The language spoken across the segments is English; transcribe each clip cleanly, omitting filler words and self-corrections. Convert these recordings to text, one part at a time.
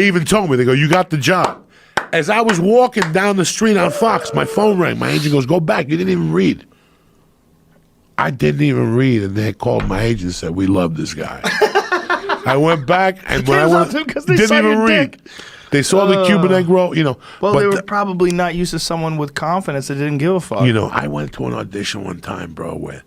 They even told me, they go, you got the job. As I was walking down the street on Fox, my phone rang. My agent goes, go back. You didn't even read. I didn't even read, and they had called my agent and said, we love this guy. I went back, and when I went, didn't even read. They saw the Cuban Negro, you know. Well, they were probably not used to someone with confidence that didn't give a fuck. You know, I went to an audition one time, bro, where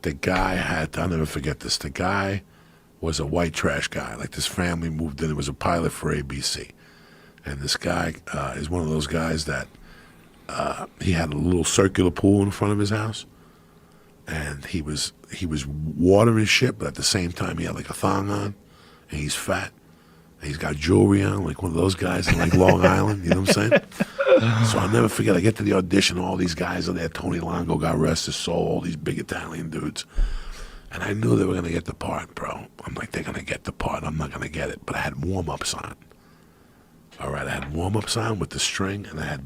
the guy had, I'll never forget this, the guy was a white trash guy. Like, this family moved in. It was a pilot for ABC. And this guy is one of those guys that he had a little circular pool in front of his house. And he was watering shit, but at the same time, he had like a thong on. And he's fat. And he's got jewelry on, like one of those guys in like Long Island. You know what I'm saying? So I'll never forget. I get to the audition. All these guys are there. Tony Longo, God rest his soul. All these big Italian dudes. And I knew they were going to get the part, bro. I'm like, they're going to get the part. I'm not going to get it. But I had warm-ups on. All right, I had warm-ups on with the string, and I had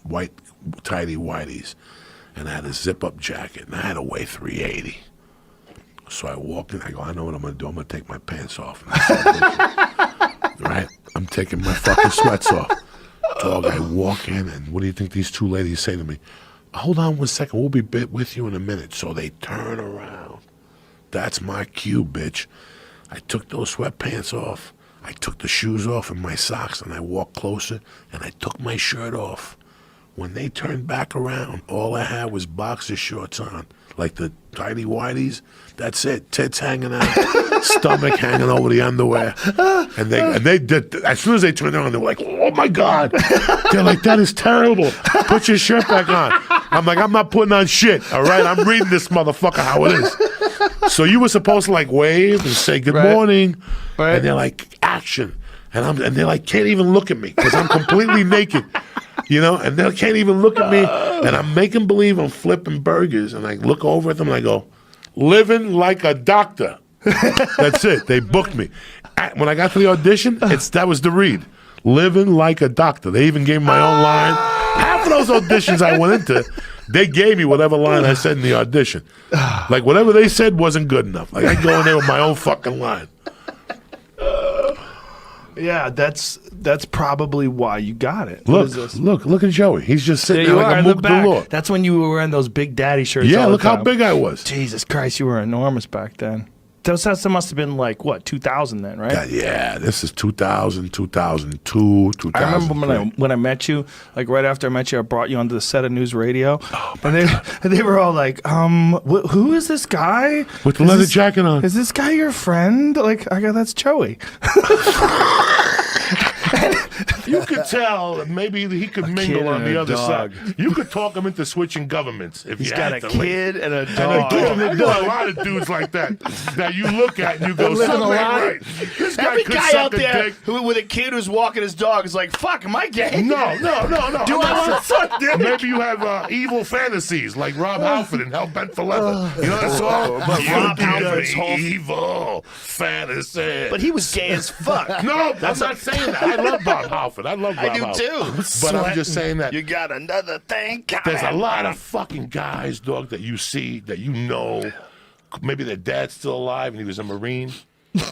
white tidy whities. And I had a zip-up jacket, and I had to weigh 380. So I walked in. I go, I know what I'm going to do. I'm going to take my pants off. Right? I'm taking my fucking sweats off. Dog, I walk in, and what do you think these two ladies say to me? Hold on 1 second. We'll be with you in a minute. So they turn around. That's my cue, bitch. I took those sweatpants off. I took the shoes off and my socks, and I walked closer, and I took my shirt off. When they turned back around, all I had was boxer shorts on, like the tidy whities. That's it. Tits hanging out, stomach hanging over the underwear. And they did. As soon as they turned around, they were like, "Oh my God!" They're like, "That is terrible. Put your shirt back on." I'm like, "I'm not putting on shit. All right, I'm reading this motherfucker how it is." So you were supposed to like wave and say good morning, and they're like, "Action," and they're like, can't even look at me because I'm completely naked. You know, and they can't even look at me, and I'm making believe I'm flipping burgers, and I look over at them and I go, living like a doctor. That's it. They booked me. When I got to the audition, that was the read. Living like a doctor. They even gave me my own line. Half of those auditions I went into, they gave me whatever line I said in the audition. Like whatever they said wasn't good enough. Like I go in there with my own fucking line. Yeah, that's probably why you got it. Look at Joey. He's just sitting there like a mook galore. That's when you were wearing those big daddy shirts. Yeah, all the look time. how big I was. Jesus Christ, you were enormous back then. That must have been like, what, 2000 then, right? Yeah, this is 2000, 2002, 2003. I remember when I met you, like right after I met you, I brought you onto the set of News Radio. Oh, and they were all like, who is this guy? With the leather jacket on. Is this guy your friend? Like, I go, that's Joey. You could tell that maybe he could mingle on the other side. You could talk him into switching governments if He's you got had a to. kid and a dog. I know a lot of dudes like that you look at and you go, something ain't right. This Every could guy suck out a there dick. with a kid who's walking his dog is like, fuck, am I gay? No. Do I want to suck dick? Maybe you have evil fantasies like Rob Halford in Hell Bent for Leather. You know that song? But Rob Halford's whole evil fantasy. But he was gay as fuck. No, I'm not saying that. I love Rob Halford. I love Rob Halford. I do too. But I'm just saying that you got another thing coming. there's a lot of fucking guys, dog, that you see, that you know, maybe their dad's still alive and he was a Marine.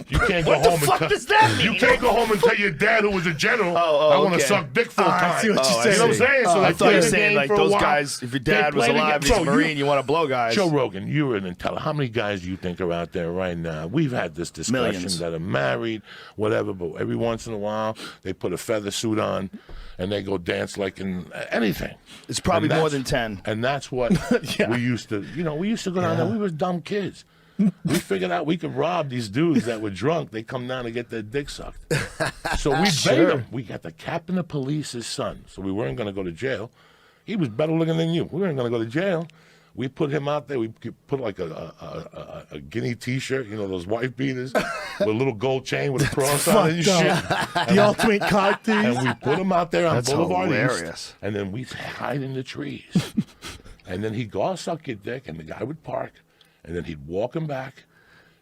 You can't go home fuck does that mean? You can't go home and tell your dad who was a general, I want to suck dick full time. I see what you're saying. You know what I'm saying? So I thought you were played the saying game like for a those while. guys, if your dad They was played the alive, game. he's a Marine, you want to blow guys. Joe Rogan, you're an intelligent. How many guys do you think are out there right now? We've had this discussion Millions. that are married, whatever, but every once in a while they put a feather suit on and they go dance like in anything. It's probably more than 10. And that's what we used to, we used to go down there. We were dumb kids. We figured out we could rob these dudes that were drunk. They come down to get their dick sucked. So we bait them. We got the captain of police's son. So we weren't going to go to jail. He was better looking than you. We weren't going to go to jail. We put him out there. We put like a guinea T-shirt, those wife beaters with a little gold chain with a cross on it and shit. The ultimate cocktail. And we put him out there on Boulevard hilarious. East. And then we hide in the trees. And then he'd go, I'll suck your dick. And the guy would park. And then he'd walk him back.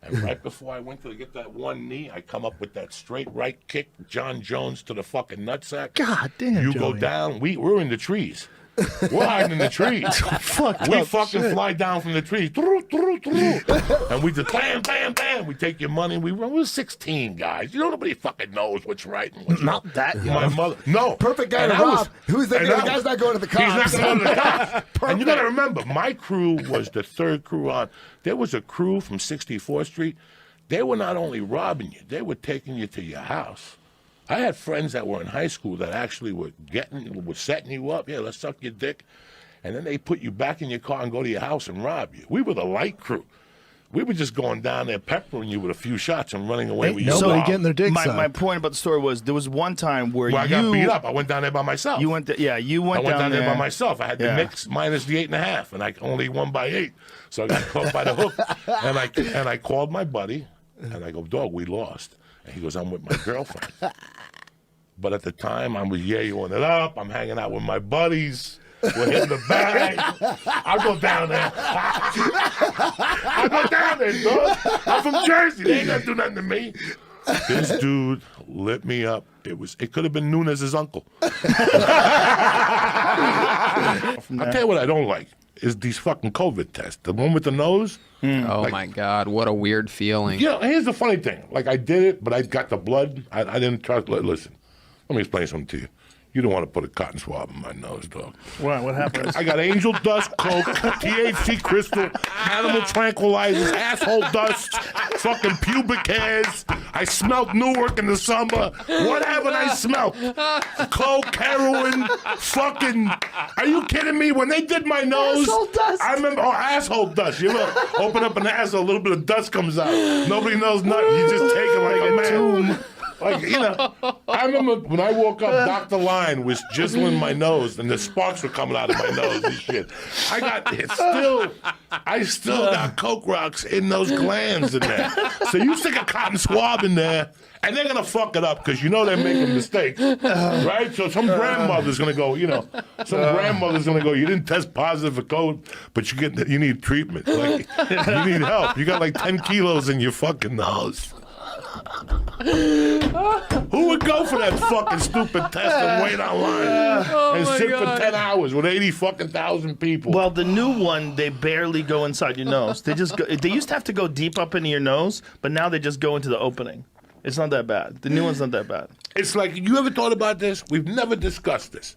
And right before I went to get that one knee, I come up with that straight right kick, John Jones to the fucking nutsack. God damn, You Joey. go down. We're in the trees. We're hiding in the trees. We fucking fly down from the trees. And we just bam, bam, bam. We take your money. We run. We're 16 guys. You know, nobody fucking knows what's right and what's wrong. Not that young. My mother. No. Perfect guy to rob. Who's thinking the guy's not going to the cops? He's not going to the cops. And you got to remember, my crew was the third crew on. There was a crew from 64th Street. They were not only robbing you, they were taking you to your house. I had friends that were in high school that actually were setting you up. Yeah, let's suck your dick. And then they put you back in your car and go to your house and rob you. We were the light crew. We were just going down there peppering you with a few shots and running away with you. Nobody getting their dicks sucked. My point about the story was there was one time where I got beat up. I went down there by myself. You went down there by myself. I had the Knicks minus the 8.5, and I only won by 8. So I got caught by the hook. And I called my buddy, and I go, dog, we lost. And he goes, I'm with my girlfriend. But at the time, I was yaying it up. I'm hanging out with my buddies. We're hitting the bag. I'll go down there. I'll go down there, dog. I'm from Jersey. They ain't gonna do nothing to me. This dude lit me up. It could have been Nunez's uncle. I'll tell you what I don't like is these fucking COVID tests. The one with the nose. Oh my God, what a weird feeling. You know, here's the funny thing. Like, I did it, but I got the blood. I didn't trust. Listen, let me explain something to you. You don't want to put a cotton swab in my nose, dog. What happened? I got angel dust, coke, THC crystal, animal tranquilizers, asshole dust, fucking pubic hairs. I smelled Newark in the summer. What haven't I smelled? Coke, heroin, fucking. Are you kidding me? When they did my nose, asshole dust. I remember. Oh, asshole dust. You look, open up an asshole, a little bit of dust comes out. Nobody knows nothing. You just take it like a man. Like, you know, I remember when I woke up, Dr. Line was jizzling my nose, and the sparks were coming out of my nose and shit. I still got coke rocks in those glands in there. So you stick a cotton swab in there, and they're gonna fuck it up because you know they're making mistakes, right? So some grandmother's gonna go, you didn't test positive for COVID, but you need treatment. Like, you need help. You got like 10 kilos in your fucking nose. Who would go for that fucking stupid test and wait online and sit for 10 hours with 80 fucking thousand people? Well, the new one, they barely go inside your nose. They used to have to go deep up into your nose, but now they just go into the opening. It's not that bad. The new one's not that bad. It's like, you ever thought about this? We've never discussed this.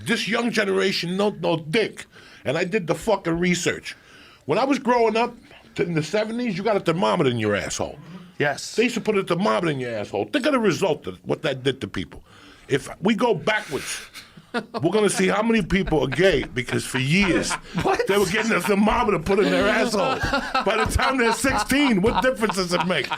This young generation don't know dick. And I did the fucking research. When I was growing up in the 70s, you got a thermometer in your asshole. Yes. They used to put a thermometer in your asshole. Think of the result of what that did to people. If we go backwards, we're going to see how many people are gay because for years they were getting a thermometer put in their asshole. By the time they're 16, what difference does it make?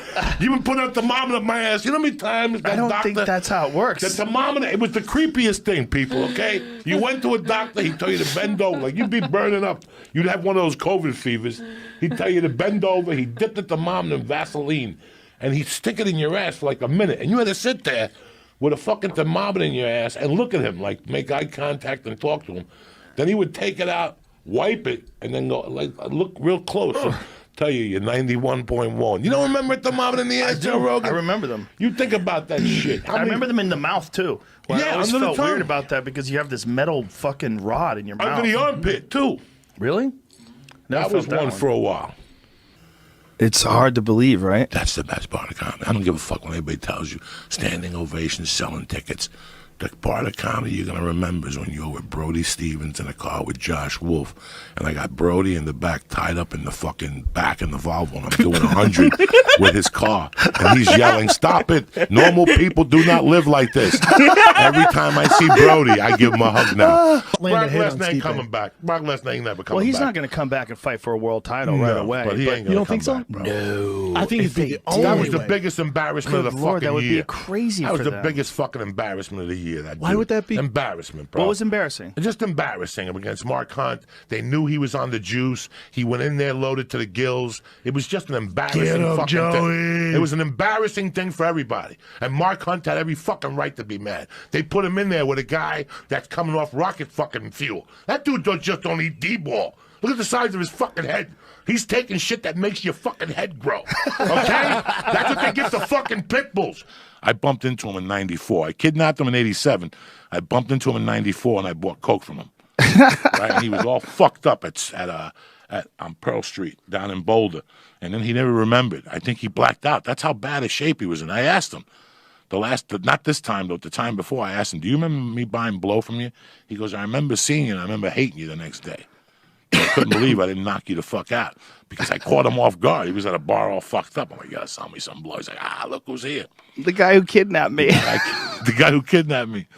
You been putting a thermometer in my ass. You know how many times that I don't think that's how it works. The thermometer, it was the creepiest thing, people, okay? You went to a doctor, he'd tell you to bend over. Like, you'd be burning up. You'd have one of those COVID fevers. He'd tell you to bend over. He'd dip the thermometer in Vaseline, and he'd stick it in your ass for like a minute. And you had to sit there with a fucking thermometer in your ass and look at him, like make eye contact and talk to him. Then he would take it out, wipe it, and then go like look real close. And tell you you're 91.1. You don't remember a thermometer in the ass, Joe Rogan? I remember them. You think about that shit. I remember them in the mouth too. Well, Yeah, I always under the felt tongue. weird about that because you have this metal fucking rod in your mouth. Under the armpit too. Really? Never That was felt one for a while. It's hard to believe, right? That's the best part of comedy. I don't give a fuck when anybody tells you standing ovations, selling tickets. The part of comedy you're going to remember is when you were with Brody Stevens in a car with Josh Wolf, and I got Brody in the back tied up in the fucking back in the Volvo, and I'm doing 100 with his car, and he's yelling, "Stop it! Normal people do not live like this." Every time I see Brody, I give him a hug now. Brock Lesnar ain't coming back. Brock Lesnar ain't never coming back. Well, he's not going to come back and fight for a world title right away. But he ain't gonna come back, bro. No. I think If he'd be they the only That was the way. biggest embarrassment of the Good Lord, fucking that would year. be crazy That was for the them. biggest fucking embarrassment of the year. Why would that be? Embarrassment, bro. What was embarrassing? Just embarrassing him against Mark Hunt. They knew he was on the juice. He went in there loaded to the gills. It was just an embarrassing Get him, fucking Joey. thing. It was an embarrassing thing for everybody. And Mark Hunt had every fucking right to be mad. They put him in there with a guy that's coming off rocket fucking fuel. That dude just don't eat D-ball. Look at the size of his fucking head. He's taking shit that makes your fucking head grow. Okay? That's what they give to fucking pit bulls. I bumped into him in 94. I kidnapped him in 87. I bumped into him in 94 and I bought coke from him. Right? And he was all fucked up on Pearl Street down in Boulder. And then he never remembered. I think he blacked out. That's how bad a shape he was in. I asked him. Not this time, though, the time before, I asked him, do you remember me buying blow from you? He goes, I remember seeing you, and I remember hating you the next day. I couldn't believe I didn't knock you the fuck out because I caught him off guard. He was at a bar all fucked up. I'm like, you gotta sell me some blow. He's like, look who's here. The guy who kidnapped me. The guy who kidnapped me.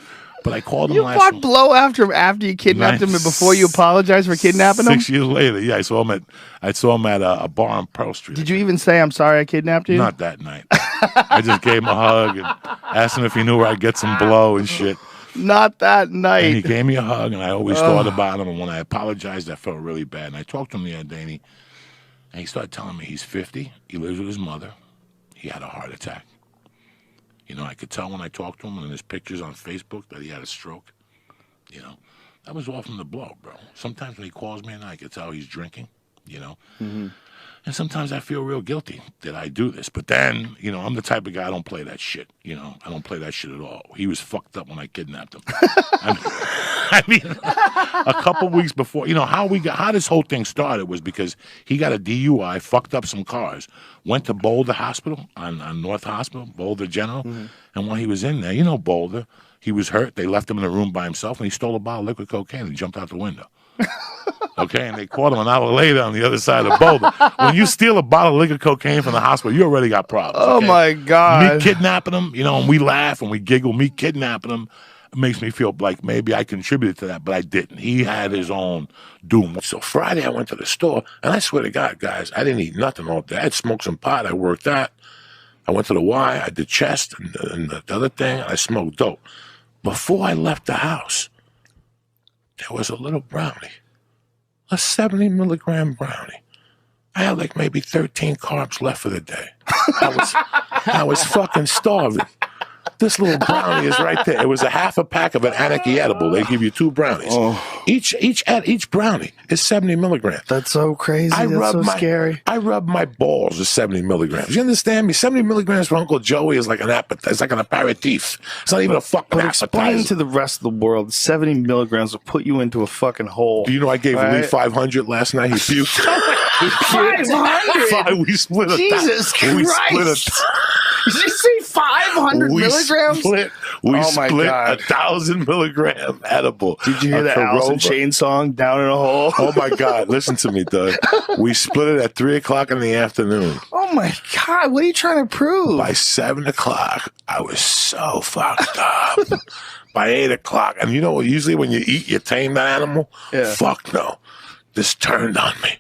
But I called him You last bought week. blow after you kidnapped him and before you apologized for kidnapping him? 6 years later, yeah, I saw him at a bar on Pearl Street. Did you even say, I'm sorry I kidnapped you? Not that night. I just gave him a hug and asked him if he knew where I'd get some blow and shit. Not that night. And he gave me a hug, and I always thought about him. And when I apologized, I felt really bad. And I talked to him the other day, and he started telling me he's 50. He lives with his mother. He had a heart attack. You know, I could tell when I talked to him, and there's pictures on Facebook that he had a stroke. You know, that was all from the blow, bro. Sometimes when he calls me, and I could tell he's drinking. You know. Mm-hmm. And sometimes I feel real guilty that I do this. But then, you know, I'm the type of guy, I don't play that shit. You know, I don't play that shit at all. He was fucked up when I kidnapped him. I mean, a couple weeks before, you know, how this whole thing started was because he got a DUI, fucked up some cars, went to Boulder Hospital on North Hospital, Boulder General. Mm-hmm. And when he was in there, you know, Boulder, he was hurt. They left him in a room by himself, and he stole a bottle of liquid cocaine and jumped out the window. Okay, and they caught him an hour later on the other side of Boulder. When you steal a bottle of liquid cocaine from the hospital, you already got problems. Oh, okay? my God. Me kidnapping him, you know, and we laugh and we giggle. Me kidnapping him makes me feel like maybe I contributed to that, but I didn't. He had his own doom. So Friday I went to the store, and I swear to God, guys, I didn't eat nothing all day. I had smoked some pot. I worked out. I went to the Y. I did chest and the other thing. And I smoked dope. Before I left the house, there was a little brownie. A 70 milligram brownie. I had like maybe 13 carbs left for the day. I was fucking starving. This little brownie is right there. It was a half a pack of an Anarchy edible. They give you 2 brownies. Oh. Each brownie is 70 milligrams. That's so crazy. That's so scary. I rub my balls with 70 milligrams. You understand me? 70 milligrams for Uncle Joey is like an appetizer. It's like an aperitif. It's not even a fucking appetizer. Explain to the rest of the world, 70 milligrams will put you into a fucking hole. Do you know I gave Lee 500 last night? He puked. 500? We split a Jesus Christ. We split Did you say 500 milligrams? We split 1,000 milligram edible. Did you hear that Alice in Chains song, Down in a Hole? Oh, my God. Listen to me, Doug. We split it at 3 o'clock in the afternoon. Oh, my God. What are you trying to prove? By 7 o'clock, I was so fucked up. By 8 o'clock. And you know what? Usually when you eat, you tame that animal. Yeah. Fuck no. This turned on me.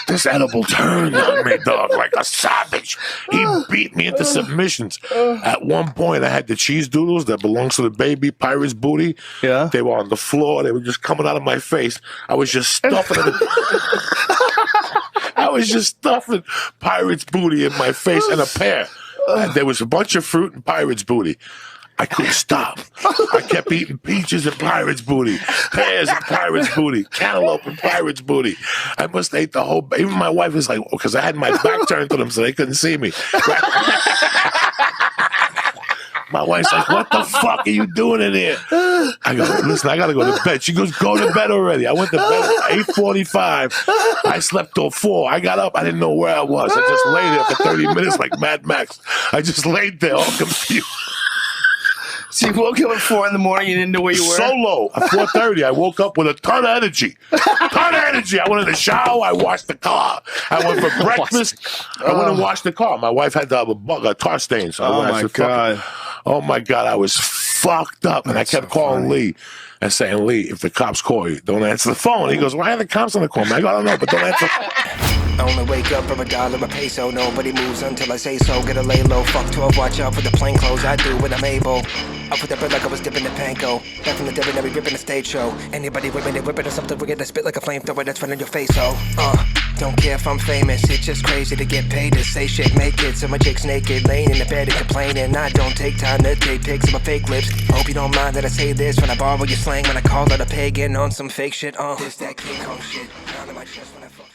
This edible turned on me, dog, like a savage. He beat me into submissions. At one point, I had the cheese doodles that belongs to the baby pirate's booty. Yeah. They were on the floor. They were just coming out of my face. I was just stuffing it. I was just stuffing pirate's booty in my face and a pear. And there was a bunch of fruit and pirate's booty. I couldn't stop. I kept eating peaches and pirate's booty, pears and pirate's booty, cantaloupe and pirate's booty. I must have ate the whole. Even my wife was like, because I had my back turned to them so they couldn't see me. My wife's like, what the fuck are you doing in here? I go, listen, I got to go to bed. She goes, go to bed already. I went to bed at 8:45. I slept till 4. I got up. I didn't know where I was. I just lay there for 30 minutes like Mad Max. I just laid there all confused. So you woke up at 4 in the morning, you didn't know where you were? Solo. At 4:30, I woke up with a ton of energy. I went in the shower. I washed the car. I went for breakfast. I went and washed the car. My wife had a tar stain. So I went God. Oh, my God. I was fucked up. And I kept calling Lee and saying, Lee, if the cops call you, don't answer the phone. He goes, why are the cops going to call me? I go, I don't know, but don't answer. I only wake up for $1 a peso. Nobody moves until I say so. Gotta lay low, fuck 12, watch out for the plain clothes. I do what I'm able. I put that bread like I was dipping the panko. Back from the debit, every ripping the stage show. Anybody whipping or something, we're gonna spit like a flamethrower that's right in your face, don't care if I'm famous, it's just crazy to get paid to say shit, make it. So my chick's naked, laying in the bed and complaining. I don't take time to take pics of my fake lips. Hope you don't mind that I say this when I borrow your slang, when I call out a pagan on some fake shit, This that King Kong shit, down in my chest when I fall.